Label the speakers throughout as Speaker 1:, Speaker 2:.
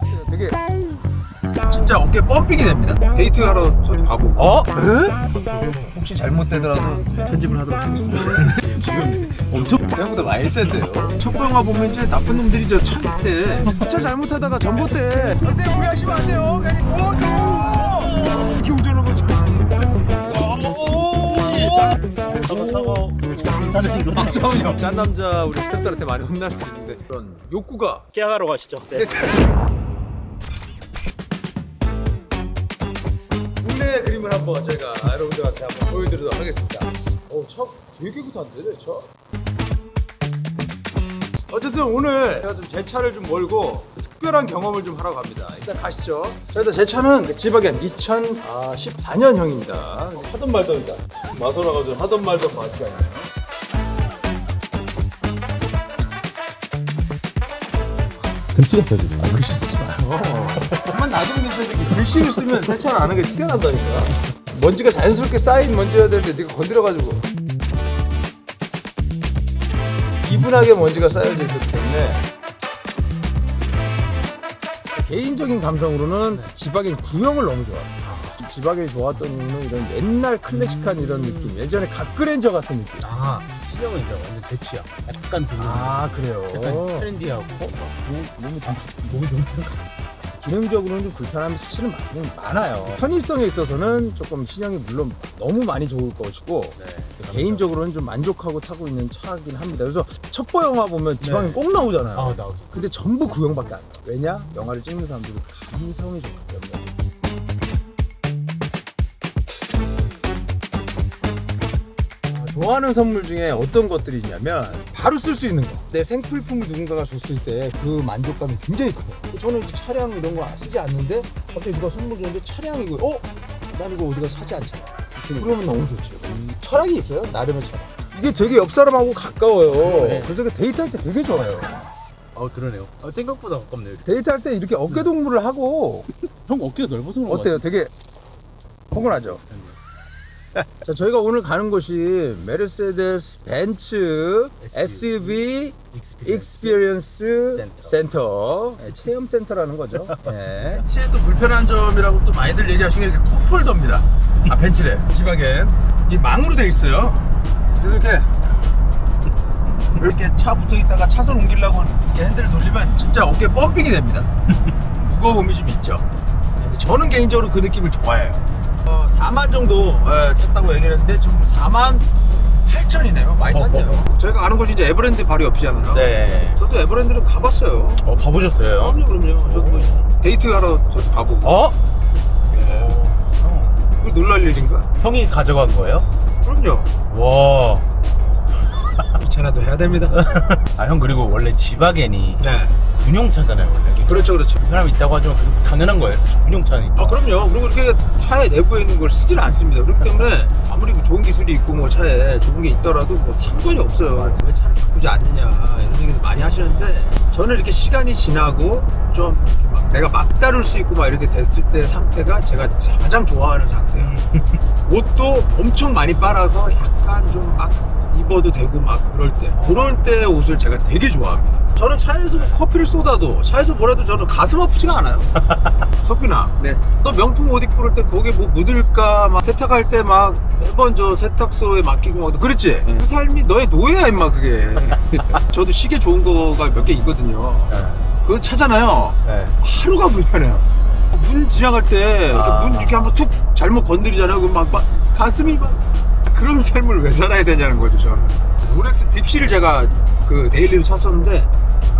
Speaker 1: 되게 진짜 어깨 펌핑이 됩니다. 데이트하러 저도 가보고. 혹시 잘못되더라도 편집을 하도록 하겠습니다. 지금 엄청 생각보다 많이 센데요. 첩보영화 보면 이제 나쁜 놈들이 저 차 밑에 차 잘못하다가 전봇대. 선생님 오해하시면 안 돼요. 이렇게 운전하는 거 잠깐만요. 짠 남자 우리 스태프들한테 많이 혼날 수 있는데 그런 욕구가
Speaker 2: 깨하러 가시죠. 네.
Speaker 1: 국내 그림을 한번 저희가 여러분들한테 한번 보여드리도록 하겠습니다. 차 되게 깨끗한데 내 차? 어쨌든 오늘 제가 좀 제 차를 좀 몰고 특별한 경험을 좀 하러 갑니다. 일단 가시죠. 자, 일단 제 차는 지바겐 2014년형입니다. 하던 말던이다. 마소라가 좀 하던 말던 맞지 않나요?
Speaker 3: 글씨가 써지네.
Speaker 1: 글씨 쓰지 마요. 가만 놔두면 괜찮은데 글씨를 쓰면 세차를 안 하는 게 티가 난다니까. 먼지가 자연스럽게 쌓인 먼지여야 되는데 네가 건드려가지고 이분하게 먼지가 쌓여져 있었기 때문에 개인적인 감성으로는 지바겐 구형을 너무 좋아해요. 지바겐이 좋았던 이유는 이런 옛날 클래식한 이런 느낌, 예전에 갓그랜저 같은 느낌.
Speaker 2: 신형은 이제 완전 제 취향. 약간 좀
Speaker 1: 그래요?
Speaker 2: 약간 트렌디하고
Speaker 1: 몸이 좀 기능적으로는 좀 불편함이 사실은 많아요. 편의성에 있어서는 조금 신형이 물론 너무 많이 좋을 것이고 개인적으로는 좀 만족하고 타고 있는 차긴 합니다. 그래서 첩보 영화 보면 지방에 꼭 나오잖아요.
Speaker 2: 나오죠.
Speaker 1: 근데 전부 구형밖에 안 나와요. 왜냐? 영화를 찍는 사람들이 감성이 좋기 때문에. 좋아하는 선물 중에 어떤 것들이 있냐면 바로 쓸 수 있는 거. 내 생필품을 누군가가 줬을 때 그 만족감이 굉장히 커요. 저는 이제 차량 이런 거 쓰지 않는데 갑자기 누가 선물 줬는데 차량이고 난 이거 어디 가서 사지 않잖아. 그러면 너무 좋죠. 철학이 있어요. 나름의 철학. 이게 되게 옆 사람하고 가까워요. 그래서 데이트할 때 되게 좋아요.
Speaker 2: 그러네요. 생각보다 가깝네요.
Speaker 1: 데이트할 때 이렇게 어깨 동무를 하고
Speaker 2: 형 어깨가 넓어서 그런 거
Speaker 1: 어때요? 되게 포근하죠? 자, 저희가 오늘 가는 곳이 메르세데스 벤츠 SUV 익스피리언스 센터, 체험 센터라는 거죠. 벤츠의 또 불편한 점이라고 또 많이들 얘기하시는 게 컵홀더입니다. 벤츠래. 지바겐 이 망으로 돼 있어요. 그래서 이렇게 차 붙어 있다가 차선 옮기려고 이렇게 핸들을 돌리면 진짜 어깨 펌핑이 됩니다. 무거움이 좀 있죠. 저는 개인적으로 그 느낌을 좋아해요. 4만 정도 탔다고 얘기를 했는데 지금 4만 8천이네요. 많이 탔네요. 저희가 가는 곳이 이제 에버랜드 바로 옆이잖아요.
Speaker 2: 네.
Speaker 1: 저도 에버랜드는 가봤어요.
Speaker 2: 가보셨어요?
Speaker 1: 그럼요. 저도 데이트하러 저도 가보고. 그거 놀랄 일인가?
Speaker 2: 형이 가져간 거예요?
Speaker 1: 그럼요.
Speaker 2: 와.
Speaker 1: 전화도 해야 됩니다.
Speaker 2: 형 그리고 원래 지바겐이 군용차잖아요. 원래.
Speaker 1: 그렇죠.
Speaker 2: 그 사람이 있다고 하지만 그게 당연한 거예요. 사실 군용차니까.
Speaker 1: 그럼요. 그리고 이렇게 차에 내부에 있는 걸 쓰지는 않습니다. 그렇기 때문에 아무리 좋은 기술이 있고 뭐 차에 좋은 게 있더라도 뭐 상관이 없어요. 왜 차를 바꾸지 않느냐 이런 얘기를 많이 하시는데 저는 이렇게 시간이 지나고 좀 막 내가 막 다룰 수 있고 막 이렇게 됐을 때 상태가 제가 가장 좋아하는 상태예요. 옷도 엄청 많이 빨아서 약간 좀 막 입어도 되고 막 그럴 때 옷을 제가 되게 좋아합니다. 저는 차에서 뭐 커피를 쏟아도 차에서 뭐라도 저는 가슴 아프지가 않아요. 석빈아, 너 명품 옷 입고 그럴 때 거기에 뭐 묻을까 막 세탁할 때 막 매번 저 세탁소에 맡기고 막 그랬지? 그 삶이 너의 노예야 임마 그게. 저도 시계 좋은 거가 몇 개 있거든요. 그거 차잖아요. 하루가 불편해요. 문 지나갈 때 문 이렇게 한번 툭 잘못 건드리잖아요. 그럼 막 가슴이 막 그런 삶을 왜 살아야 되냐는 거죠. 저는 롤렉스 딥시를 제가 그 데일리로 찼었는데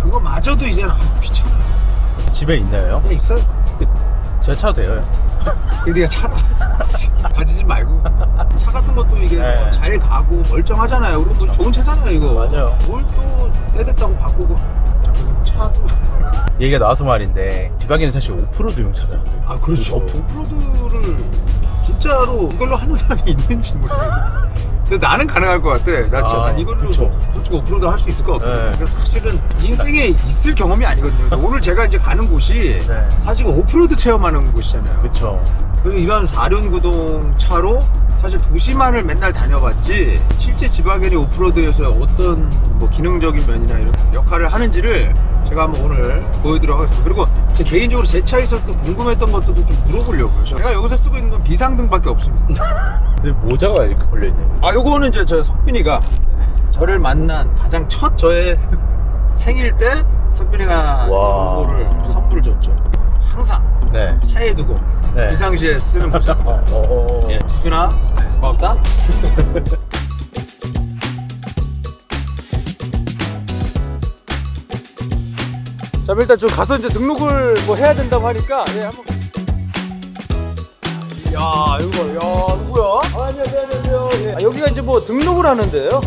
Speaker 1: 그거마저도 이제는 귀찮아요.
Speaker 2: 집에 있나요?
Speaker 1: 네, 있어요.
Speaker 2: 제가 차도 돼요.
Speaker 1: 네가 차라 가지지 말고. 차 같은 것도 이게 잘 가고 멀쩡하잖아요. 그리고 좋은 차잖아요 이거.
Speaker 2: 맞아요.
Speaker 1: 뭘 또 때됐다고 바꾸고. 차도
Speaker 2: 얘기가 나와서 말인데 지바겐은 사실 오프로드용 차잖아요.
Speaker 1: 그렇죠. 오프로드를 진짜로 이걸로 하는 사람이 있는지 모르겠어요. 근데 나는 가능할 것 같아. 난 이걸로 솔직히 오프로드 할 수 있을 것 같거든. 그래서 사실은 인생에 있을 경험이 아니거든요. 오늘 제가 이제 가는 곳이 사실 오프로드 체험하는 곳이잖아요.
Speaker 2: 그렇죠.
Speaker 1: 그래서 이런 4륜 구동 차로 사실 도시만을 맨날 다녀봤지 실제 지바겐이 오프로드에서 어떤 뭐 기능적인 면이나 이런 역할을 하는지를 제가 한번 오늘 보여드리도록 하겠습니다. 그리고 제 개인적으로 제 차에서 또 궁금했던 것들도 좀 물어보려고요. 제가 여기서 쓰고 있는 건 비상등밖에 없습니다.
Speaker 2: 근데 모자가 이렇게 걸려있네요.
Speaker 1: 아, 요거는 이제 저 석빈이가 저를 만난 가장 첫 저의 생일 때 석빈이가 요거를 선물 줬죠. 항상
Speaker 2: 네.
Speaker 1: 차에 두고
Speaker 2: 네.
Speaker 1: 비상시에 쓰는 모자. 예, 석빈아 고맙다. 자, 일단 저 가서 이제 등록을 뭐 해야 된다고 하니까, 예, 한번. 야, 이거, 야, 누구야? 아, 안녕하세요. 예. 아, 여기가 이제 뭐 등록을 하는데요.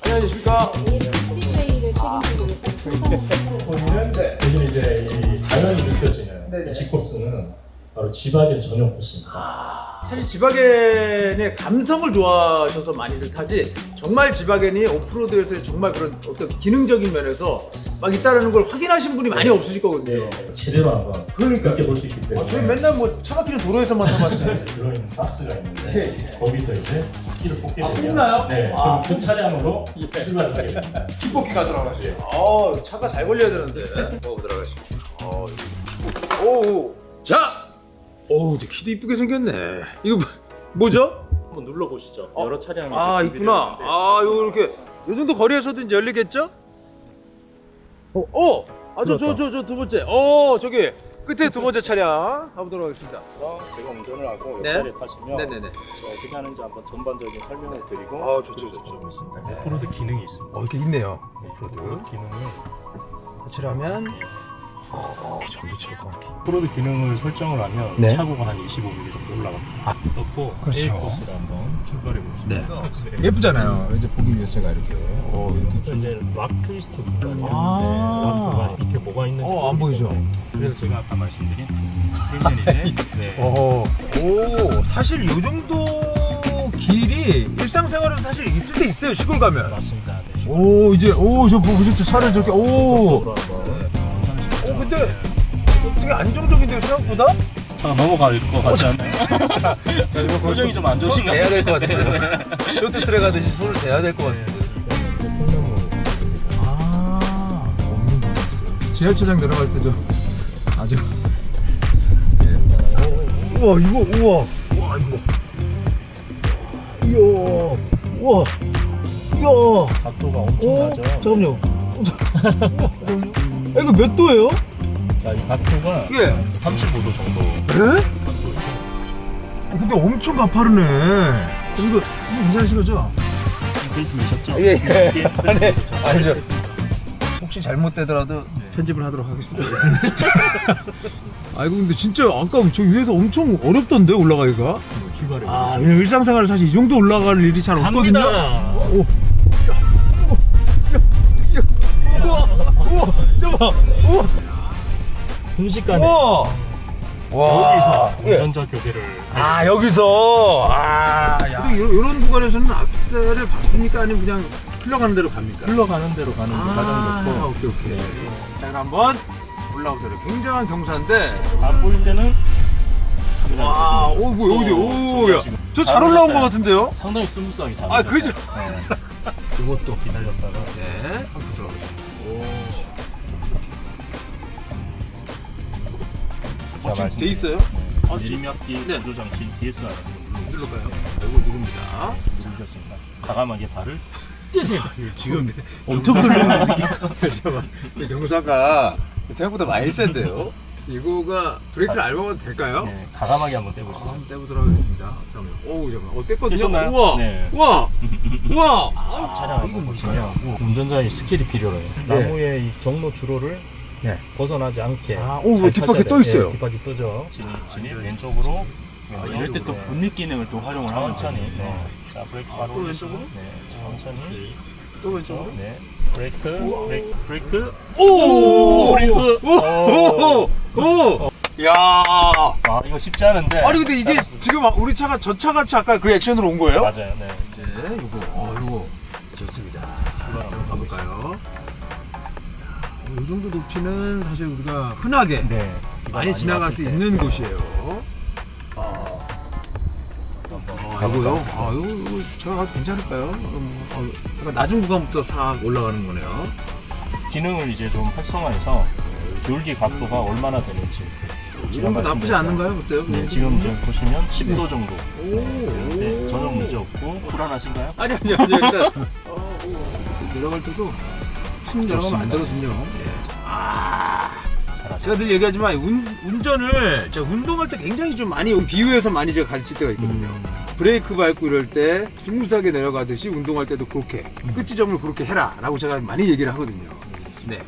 Speaker 1: 안녕하십니까?
Speaker 4: 프리웨이를 책임지고 계신
Speaker 5: 보이는 요즘 이제 이 자연이 느껴지는 이 G코스는 바로 지바겐 전용 코스입니다.
Speaker 1: 사실 지바겐의 감성을 좋아하셔서 많이들 타지, 정말 지바겐이 오프로드에서 정말 그런 어떤 기능적인 면에서 막 있다는 걸 확인하신 분이 많이 없으실 거거든요.
Speaker 5: 네, 제대로 한번 느껴볼 수 있기 때문에
Speaker 1: 저희 맨날 뭐 차 막히는 도로에서만 타봤잖아요.
Speaker 5: 들어있는 박스가 있는데 거기서 이제 키를 뽑게 되면
Speaker 1: 뽑나요?
Speaker 5: 네, 그럼 그 차량으로 출발을 하게 됩니다.
Speaker 1: 킥복기가 들어가죠. 차가 잘 걸려야 되는데. 들어가시죠. 오, 자, 근데 키도 이쁘게 생겼네. 이거 뭐죠?
Speaker 5: 한번 눌러보시죠. 여러 차량이
Speaker 1: 있구나. 요 이렇게 요 정도 거리에서도 이제 열리겠죠? 저 두 번째. 저기 끝에 두 번째 차량 가보도록 하겠습니다.
Speaker 5: 제가 운전을 하고
Speaker 1: 네.
Speaker 5: 옆자리에 타시면
Speaker 1: 네네네.
Speaker 5: 제가 어떻게 하는지 한번 전반적인 설명을 드리고
Speaker 1: 좋죠.
Speaker 5: 오프로드 기능이 있습니다.
Speaker 1: 이렇게 있네요.
Speaker 5: 오프로드 기능을
Speaker 1: 호출하면
Speaker 5: 오프로드 기능을 설정을 하면
Speaker 1: 네.
Speaker 5: 차고가 한 25mm 정도 올라갑니다. 떴고
Speaker 1: 그렇죠.
Speaker 5: A 코스를 한번 출발해 보겠습니다.
Speaker 1: 네. 예쁘잖아요. 이제 보기 위해서 제가 이렇게.
Speaker 5: 이렇게 이제 락 트위스트 구간이에요. 락 구간 밑에 뭐가 있는지
Speaker 1: 안 보이죠?
Speaker 5: 그래서 제가 아까 말씀드린 그러면 이제
Speaker 1: 사실 요 정도 길이 일상생활에서 사실 있을 때 있어요. 시골 가면.
Speaker 5: 맞습니다. 네.
Speaker 1: 저 보셨죠? 차를 저렇게. 근데 되게 안정적인데요, 생각보다?
Speaker 5: 차가 넘어갈 것 같지 않나요? 표정이 좀 안 좋으신가?
Speaker 1: 대야 될 것 같은데. 쇼트트랙 하듯이 손을 대야 될 것 같은데. 지하철장 내려갈 때 좀 아주. 우와, 이거. 이야.
Speaker 5: 각도가 엄청나죠?
Speaker 1: 잠깐만요. 이거 몇 도예요?
Speaker 5: 자, 이 각도가 35도 정도.
Speaker 1: 에? 근데 엄청 가파르네. 이거 괜찮으신 거죠?
Speaker 5: 데이트 되셨죠?
Speaker 1: 예. 아니죠. 혹시 잘못되더라도 편집을 하도록 하겠습니다. 아이고, 근데 진짜 아까 저 위에서 엄청 어렵던데 올라가기가.
Speaker 5: 출발해.
Speaker 1: 왜냐면 일상생활에 사실 이 정도 올라갈 일이 잘 없거든요. 우와, 저봐.
Speaker 5: 순식간에
Speaker 1: 와.
Speaker 5: 여기서 운전자 교대를
Speaker 1: 여기서. 이런 구간에서는 악셀을 밟습니까? 아니면 그냥 흘러가는 대로 갑니까?
Speaker 5: 흘러가는 대로 가는 게 가장 좋고.
Speaker 1: 오케이. 자, 그럼 한번 올라오도록. 굉장한 경사인데.
Speaker 5: 안 보일 때는
Speaker 1: 어디? 저 잘 올라온 것 같은데요?
Speaker 5: 상당히 스무스하게 잘.
Speaker 1: 그죠?
Speaker 5: 네. 이것도 기다렸다가.
Speaker 1: 네. 한번 들어가겠습니다. 지금 돼 있어요?
Speaker 5: 내리막길 보조 장치 DSR
Speaker 1: 눌러봐요. 이거 누릅니다.
Speaker 5: 누르셨습니다. 과감하게 발을
Speaker 1: 지금 엄청 설레는 느낌. 경사가 생각보다 많이 센데요? 이거가 브레이크를 밟아도 될까요?
Speaker 5: 네, 과감하게 한번 떼보시죠.
Speaker 1: 한번 떼보도록 하겠습니다. 잠깐만. 뗐거든요?
Speaker 5: 떼셨나요?
Speaker 1: 우와!
Speaker 5: 네.
Speaker 1: 우와!
Speaker 5: 차량을 보시면 운전자의 스킬이 필요해요. 나무의 이 경로 주로를 벗어나지 않게.
Speaker 1: 뒷바퀴 떠 있어요.
Speaker 5: 뒷바퀴 떠죠. 진입 왼쪽으로.
Speaker 2: 이럴 때 또 본닛 기능을 또 활용을 하면
Speaker 5: 천천히. 자, 브레이크 바로
Speaker 1: 또
Speaker 5: 올리시고.
Speaker 1: 왼쪽으로?
Speaker 5: 천천히.
Speaker 1: 또 왼쪽으로?
Speaker 5: 네. 브레이크.
Speaker 1: 야.
Speaker 5: 이거 쉽지 않은데.
Speaker 1: 근데 이게 지금 우리 차가 저 차같이 아까 그 액션으로 온 거예요?
Speaker 5: 맞아요. 네.
Speaker 1: 이거 좋습니다. 출발 한번 가볼까요? 이 정도 높이는 사실 우리가 흔하게 많이 지나갈 수 있는 곳이에요. 이거요? 이거 제가 가도 괜찮을까요? 약간 낮은 구간부터 싹 올라가는 거네요.
Speaker 5: 기능을 이제 좀 활성화해서 열기 각도가 얼마나 되는지.
Speaker 1: 이런 거 나쁘지 않은가요? 어때요?
Speaker 5: 네, 지금 보시면 10도 정도. 네, 전혀 문제 없고. 불안하신가요?
Speaker 1: 아니요. 일단 내려갈 때도 침 내려가면 안 되거든요. 제가 늘 얘기하지만 운전을 제가 운동할 때 굉장히 좀 많이 비유해서 많이 제가 가르칠 때가 있거든요. 브레이크 밟고 이럴 때 스무스하게 내려가듯이 운동할 때도 그렇게 끝 지점을 그렇게 해라 라고 제가 많이 얘기를 하거든요. 네.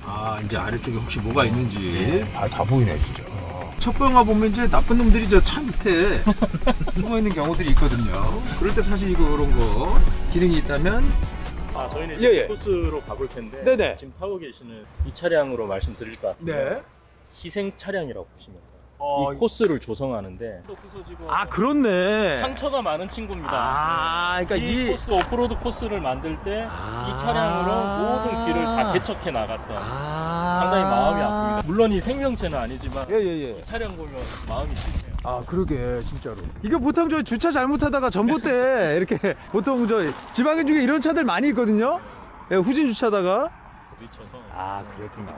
Speaker 1: 이제 아래쪽에 혹시 뭐가 있는지 다 보이네 진짜. 첫 영화 보면 이제 나쁜 놈들이 저 차 밑에 숨어 있는 경우들이 있거든요. 그럴 때 사실 이런 거 기능이 있다면
Speaker 5: 저희는 이제 코스로 가볼 텐데
Speaker 1: 네네.
Speaker 5: 지금 타고 계시는 이 차량으로 말씀드릴 것 같은데 희생 차량이라고 보시면 돼요. 이 코스를 조성하는데
Speaker 1: 그렇네.
Speaker 5: 상처가 많은 친구입니다.
Speaker 1: 그러니까
Speaker 5: 이 코스 오프로드 코스를 만들 때 이 차량으로 모든 길을 다 개척해 나갔던 상당히 마음이 아픕니다. 물론 이 생명체는 아니지만 이 차량 보면 마음이 찢어요.
Speaker 1: 그러게 진짜로. 이거 보통 저 주차 잘못하다가 전봇대 이렇게 보통 저 지방에 중에 이런 차들 많이 있거든요. 후진 주차하다가
Speaker 5: 미쳐서.
Speaker 1: 그랬구나.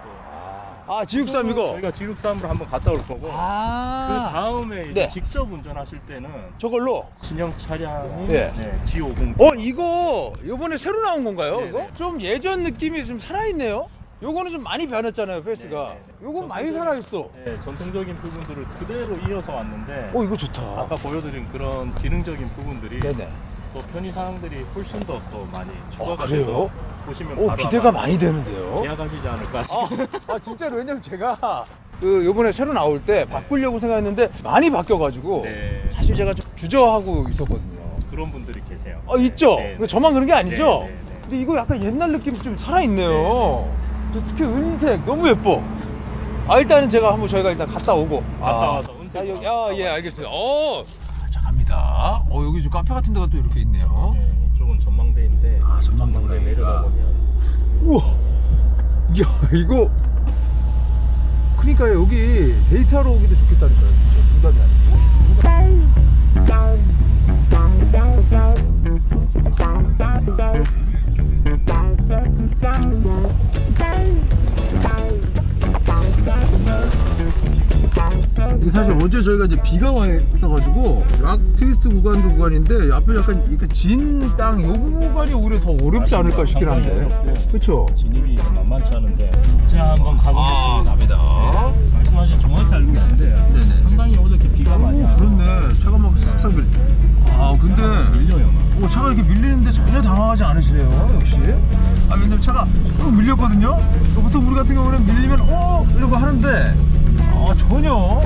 Speaker 1: G63 이거.
Speaker 5: 저희가 G63으로 한번 갔다 올 거고. 그 다음에 이제 직접 운전하실 때는
Speaker 1: 저걸로
Speaker 5: 신형 차량이 G50.
Speaker 1: 이거 요번에 새로 나온 건가요? 이거? 좀 예전 느낌이 좀 살아있네요. 요거는 좀 많이 변했잖아요, 페이스가. 요건 많이 살아있어.
Speaker 5: 네, 전통적인 부분들을 그대로 이어서 왔는데.
Speaker 1: 이거 좋다.
Speaker 5: 아까 보여드린 그런 기능적인 부분들이 또 편의사항들이 훨씬 더 많이 추가가 돼서 보시면 바로
Speaker 1: 기대가 많이 되는데요.
Speaker 5: 계약하시지 않을까 싶어요.
Speaker 1: 진짜로. 왜냐면 제가 요번에 새로 나올 때 바꾸려고 생각했는데 많이 바뀌어가지고 사실 제가 좀 주저하고 있었거든요.
Speaker 5: 그런 분들이 계세요.
Speaker 1: 있죠? 저만 그런 게 아니죠?
Speaker 5: 네.
Speaker 1: 근데 이거 약간 옛날 느낌이 좀 살아있네요. 특히 은색 너무 예뻐. 일단은 제가 한번 저희가 일단 갔다 오고
Speaker 5: 갔다 와서 은색.
Speaker 1: 알겠습니다. 자 갑니다. 여기 좀 카페 같은 데가 또 이렇게 있네요.
Speaker 5: 이쪽은 전망대인데.
Speaker 1: 전망대
Speaker 5: 내려다 보면.
Speaker 1: 우와. 야 이거. 그러니까 여기 데이트하러 오기도 좋겠다니까요. 진짜 분담이 아니고. 이게 사실 어제 저희가 이제 비가 와 있어가지고 락 트위스트 구간인데 앞에 약간 이렇게 진 땅 요 구간이 오히려 더 어렵지 않을까 싶긴 한데. 그렇죠?
Speaker 5: 진입이 만만치 않은데 제가 한번 가보겠습니다.
Speaker 1: 갑니다.
Speaker 5: 말씀하신 정확히 알고 있는데 상당히 어저께 비가 많이 와서.
Speaker 1: 그렇네. 차가 막 싹싹 밀려. 근데
Speaker 5: 밀려요.
Speaker 1: 차가 이렇게 밀리는데 전혀 당황하지 않으시네요. 역시. 왜냐면 차가 쑥 밀렸거든요. 보통 우리 같은 경우는 밀리면 이러고 하는데 전혀.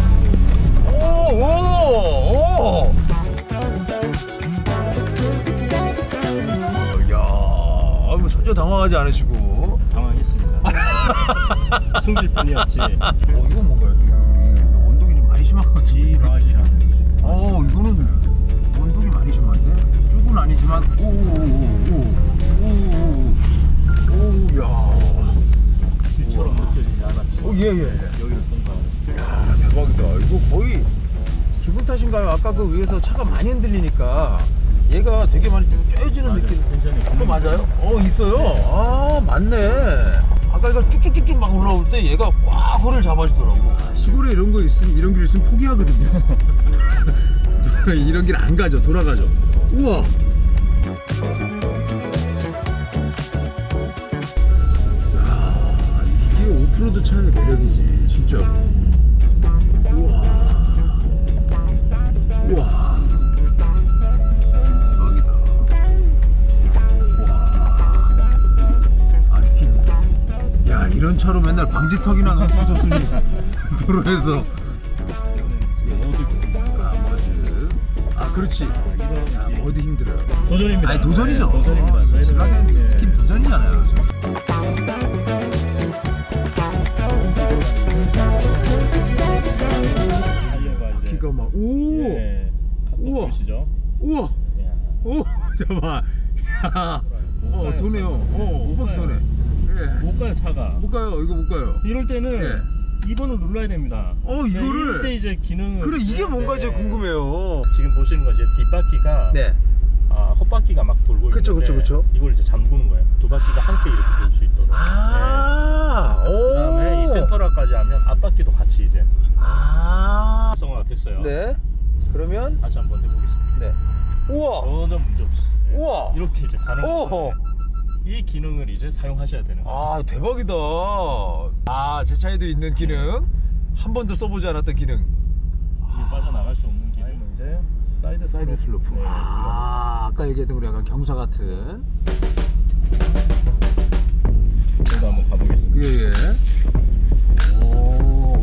Speaker 1: 전혀 당황하지 않으시고.
Speaker 5: 당황했습니다. 숨길 뿐이었지.
Speaker 1: 이건 뭔가요? 이거 원동이 좀 많이 심한 것 같은데.
Speaker 5: G락이라는.
Speaker 1: 이거는 원동이 많이 심한데? 쭉은 아니지만 야.
Speaker 5: 길처럼 느껴지지 않았죠. 여기를 통과하는.
Speaker 1: 대박이다. 이거 거의 기분 탓인가요? 아까 그 위에서 차가 많이 흔들리니까 얘가 되게 많이 쬐지는 느낌.
Speaker 5: 텐션이
Speaker 1: 맞아요? 있어요? 맞네. 아까 이거 쭉쭉쭉쭉 막 올라올 때 얘가 꽉 허를 잡아주더라고. 시골에 이런 길 있으면 포기하거든요. 이런 길 안 가죠. 돌아가죠. 우와. 이게 오프로드 차의 매력이지, 진짜. 우와. 대박이다. 이런 차로 맨날 방지턱이나 넘고 있었으니 도로에서. 머드. 그렇지. 머드 힘들어요.
Speaker 5: 도전입니다.
Speaker 1: 도전이죠.
Speaker 5: 도전입니다.
Speaker 1: 지방의 느낌 도전이잖아요. 바퀴가 막
Speaker 5: 우와. 보시죠?
Speaker 1: 우와. 잠깐만. 도네요. 5바퀴 도네.
Speaker 5: 못 가요, 차가.
Speaker 1: 못 가요. 이거 못 가요.
Speaker 5: 이럴 때는 2번을 눌러야 됩니다.
Speaker 1: 이거를.
Speaker 5: 이럴 때 이제 기능을.
Speaker 1: 그래, 이게 뭔가 이제 궁금해요.
Speaker 5: 지금 보시는 건 이제 뒷바퀴가. 헛바퀴가 막 돌고 있는데.
Speaker 1: 그쵸.
Speaker 5: 이걸 이제 잠그는 거예요. 두 바퀴가 함께 이렇게 돌 수 있도록. 그다음에 이 센터라까지 하면 앞바퀴도 같이 이제 활성화가 됐어요.
Speaker 1: 네. 그러면
Speaker 5: 다시 한번 해보겠습니다.
Speaker 1: 네. 우와.
Speaker 5: 전혀 문제 없이. 네.
Speaker 1: 우와.
Speaker 5: 이렇게 이제 가는 거예요. 이 기능을 이제 사용하셔야 되는 거예요.
Speaker 1: 아, 대박이다. 아, 제 차에도 있는 기능. 한 번도 써보지 않았던 기능.
Speaker 5: 이게 빠져나갈 수 없는 기능은 이제 사이드
Speaker 1: 슬로프.
Speaker 5: 네,
Speaker 1: 아까 얘기했던 우리 약간 경사 같은.
Speaker 5: 이거 한번 가보겠습니다.
Speaker 1: 예. 오,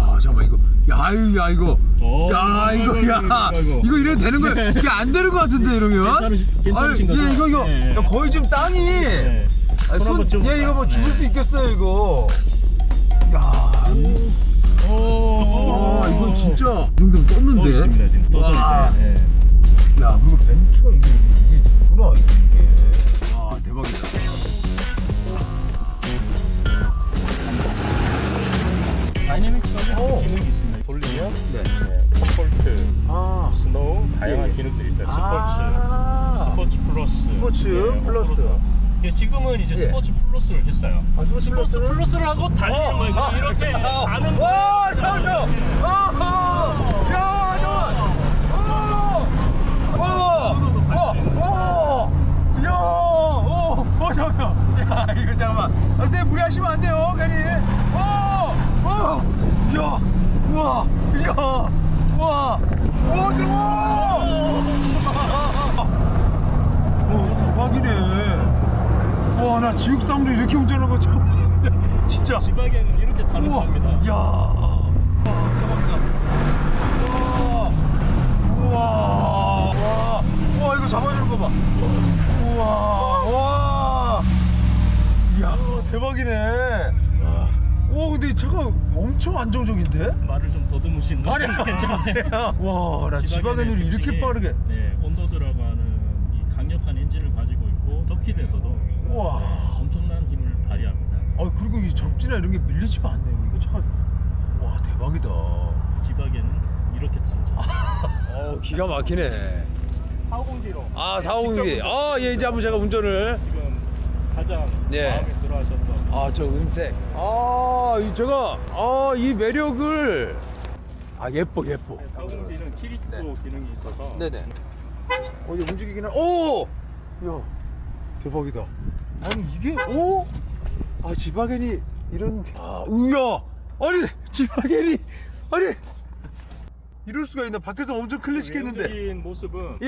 Speaker 1: 와, 잠깐만 이거. 야, 이거. 이거 이래도 되는 거야? 이게 안 되는 거 같은데 이러면?
Speaker 5: 괜찮으신 거죠?
Speaker 1: 이거.
Speaker 5: 네.
Speaker 1: 야, 거의 지금 땅이.
Speaker 5: 네.
Speaker 1: 이거 뭐 죽을 수 있겠어요 이거. 야. 와, 이건 진짜 이 정도면 떴는데.
Speaker 5: 있습니다 지금 떠서 이제. 네.
Speaker 1: 야, 그리고 벤츠가 이게 있구나 이게. 와, 대박이다.
Speaker 5: 다이내믹적인 기능이 있습니다. 돌리면 컴포트, 스노우 다양한 기능들이 있어요. 스포츠 플러스. 지금은 이제 스포츠 플러스를 했어요.
Speaker 1: 스포츠
Speaker 5: 플러스를 하고 달리는 거예요. 이렇게 가는 거예요.
Speaker 1: 와, 잠깐만요. 야, 잠깐만. 잠깐만. 야, 이거 잠깐만. 선생님 무리하시면 안 돼요, 괜히. 대박이네. 와, 나 지옥상으로 이렇게 운전하는 거 처음. 진짜.
Speaker 5: 지박에는 이렇게 다른 겁니다.
Speaker 1: 야, 대박이다. 우와, 이거 잡아주는 거 봐. 우와, 이야, 대박이네. 와, 근데 이 차가 엄청 안정적인데?
Speaker 5: 말을 좀 더듬으신 거 괜찮으세요?
Speaker 1: 와, 나 지바겐을 이렇게 빠르게.
Speaker 5: 네, 온도드라고 하는 이 강력한 엔진을 가지고 있고 터키에서도 엄청난 힘을 발휘합니다.
Speaker 1: 그리고 이 접지나 이런 게 밀리지가 않네요. 이거 차가. 와, 대박이다.
Speaker 5: 지바겐은 이렇게 다르죠.
Speaker 1: 기가 막히네.
Speaker 5: 450D로.
Speaker 1: 450D. 이제 한번 제가 운전을.
Speaker 5: 지금 가장 마음에 들어하셨던.
Speaker 1: 저 은색. 제가 이 매력을. 예뻐.
Speaker 5: 450D는 키리스도 기능이 있어서.
Speaker 1: 네네. 이제 움직이기는. 야, 대박이다. 아니 이게 지바겐이 이런. 아니 지바겐이 이럴 수가 있나? 밖에서 엄청 클래식했는데.
Speaker 5: 외형적인 모습은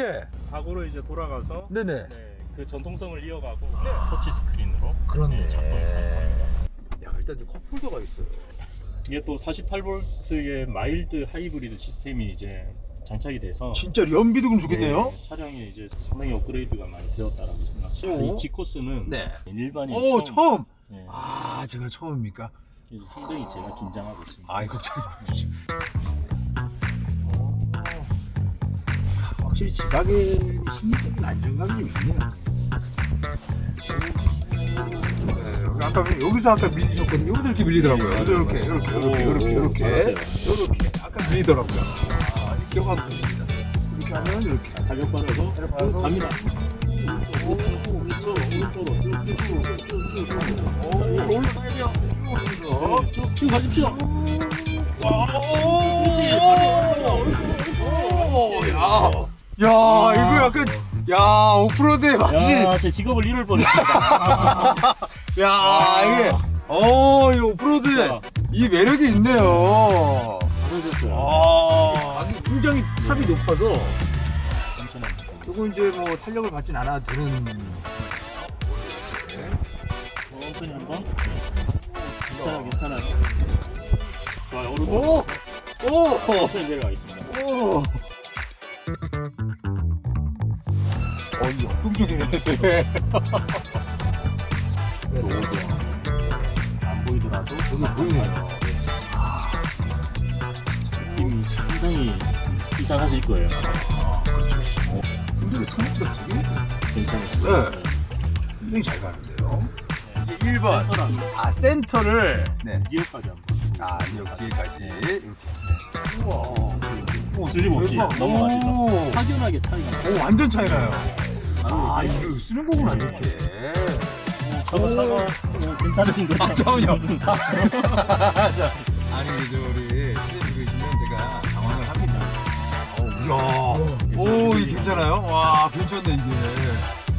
Speaker 5: 과거로 이제 돌아가서.
Speaker 1: 네네.
Speaker 5: 그 전통성을 이어가고 터치 스크린으로.
Speaker 1: 그렇네.
Speaker 5: 작동을 가능합니다.
Speaker 1: 야, 일단 좀 컵홀더가 있어요.
Speaker 5: 이게 또 48V의 마일드 하이브리드 시스템이 이제 장착이 돼서
Speaker 1: 진짜 연비도 좋겠네요.
Speaker 5: 차량이 이제 상당히 업그레이드가 많이 되었다라고 생각합니다. 이 G코스는 일반인
Speaker 1: 처음. 제가 처음입니까?
Speaker 5: 그래서 상당히 제가 긴장하고 있습니다.
Speaker 1: 걱정하지 마십시오. 확실히 지박에 심리적인 안정감이 좀 있네요. 아까 밀리셨거든요. 여기도 이렇게 밀리더라고요. 이렇게 아까 밀리더라고요. 기억하고 좋습니다. 이렇게 하면 이렇게
Speaker 5: 가격 받아서 갑니다. 쭉 가십시오.
Speaker 1: 이거 약간 오프로드의 맛이.
Speaker 5: 제 직업을 잃을 뻔했습니다.
Speaker 1: 이게 이 오프로드에 이 매력이 있네요. 가격이 굉장히 탑이 높아서 요거 이제 뭐 탄력을 받진 않아도 되는.
Speaker 5: 천천히 한번. 괜찮아요. 좋아요. 오른쪽. 천천히 내려가겠습니다.
Speaker 1: 이 역동적이네.
Speaker 5: 안 보이더라도
Speaker 1: 여기 보이네요.
Speaker 5: 느낌이 상당히 이상하실 거예요.
Speaker 1: 근데 왜 생각보다 되게
Speaker 5: 괜찮으시죠?
Speaker 1: 굉장히 잘 가는데요. 이게 1번. 센터를.
Speaker 5: 리어까지 한번.
Speaker 1: 리어 뒤에까지. 이렇게. 우와.
Speaker 5: 슬림없이 넘어가시죠. 확연하게 차이가 나요.
Speaker 1: 완전 차이 나요. 이거 쓰는 거구나, 이렇게.
Speaker 5: 사과 괜찮으신데?
Speaker 1: 잠깐만요. 자, 아니 이제 우리 선생님 계시면 제가 당황을 합니다. 오, 이게 괜찮아요? 와, 괜찮네 이게.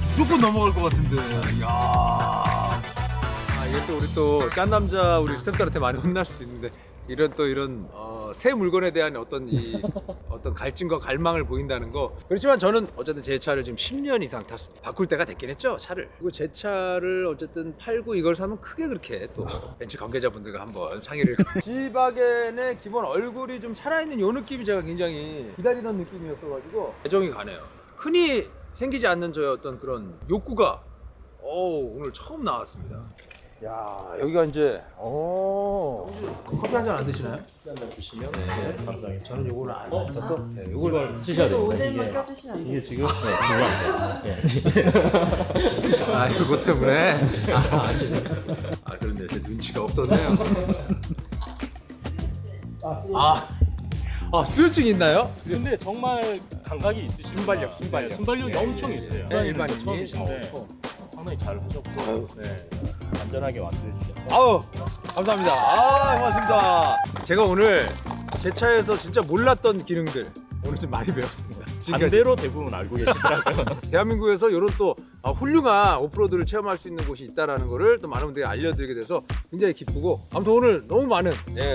Speaker 1: 무조건 넘어갈 것 같은데. 이야. 아, 이게 또 우리 또 짠 남자 우리 스태프들한테 많이 혼날 수도 있는데 이런 새 물건에 대한 어떤 갈증과 갈망을 보인다는 거. 그렇지만 저는 어쨌든 제 차를 지금 10년 이상 탔습니다. 바꿀 때가 됐긴 했죠, 차를. 그리고 제 차를 어쨌든 팔고 이걸 사면 크게 그렇게 또 벤츠 관계자분들과 한번 상의를. G바겐의 기본 얼굴이 좀 살아있는 요 느낌이 제가 굉장히 기다리던 느낌이었어가지고 애정이 가네요. 흔히 생기지 않는 저의 어떤 그런 욕구가 오늘 처음 나왔습니다. 야, 여기가 이제 커피 한 잔 안 드시나요? 한잔 드시면 네.
Speaker 5: 감사합니다.
Speaker 1: 저는 요거를 안 써서 네, 요걸
Speaker 5: 쓰셔야 돼요.
Speaker 4: 오늘만 껴주시면 안 돼요.
Speaker 5: 이게 지금 중요합니다.
Speaker 1: 아, 이거 때문에 그런데 제 눈치가 없었네요. 수요증 있나요?
Speaker 5: 근데 정말 감각이 있으시죠. 순발력이 엄청 있어요.
Speaker 1: 네, 일반인이
Speaker 5: 처음이신데 상당히 잘 하셨고 네, 안전하게 완수해주셨어요.
Speaker 1: 아우, 감사합니다. 고맙습니다. 제가 오늘 제 차에서 진짜 몰랐던 기능들 오늘 좀 많이 배웠습니다.
Speaker 5: 반대로 대부분 알고 계시더라고요.
Speaker 1: 대한민국에서 이런 또 훌륭한 오프로드를 체험할 수 있는 곳이 있다는 거를 또 많은 분들이 알려드리게 돼서 굉장히 기쁘고, 아무튼 오늘 너무 많은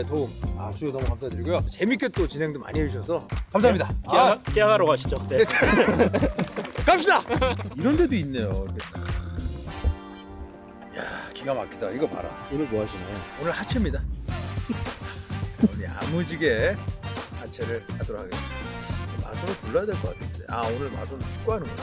Speaker 1: 도움 주셔서 너무 감사드리고요. 재밌게 또 진행도 많이 해주셔서 감사합니다.
Speaker 5: 계약하러 가시죠. 네.
Speaker 1: 갑시다. 이런 데도 있네요. 이렇게. 야, 기가 막히다. 이거 봐라.
Speaker 3: 오늘 뭐 하시나요?
Speaker 1: 오늘 하체입니다. 오늘 야무지게 하체를 하도록 하겠습니다. 마선을 불러야 될 것 같은데. 오늘 마선은 축구하는구나.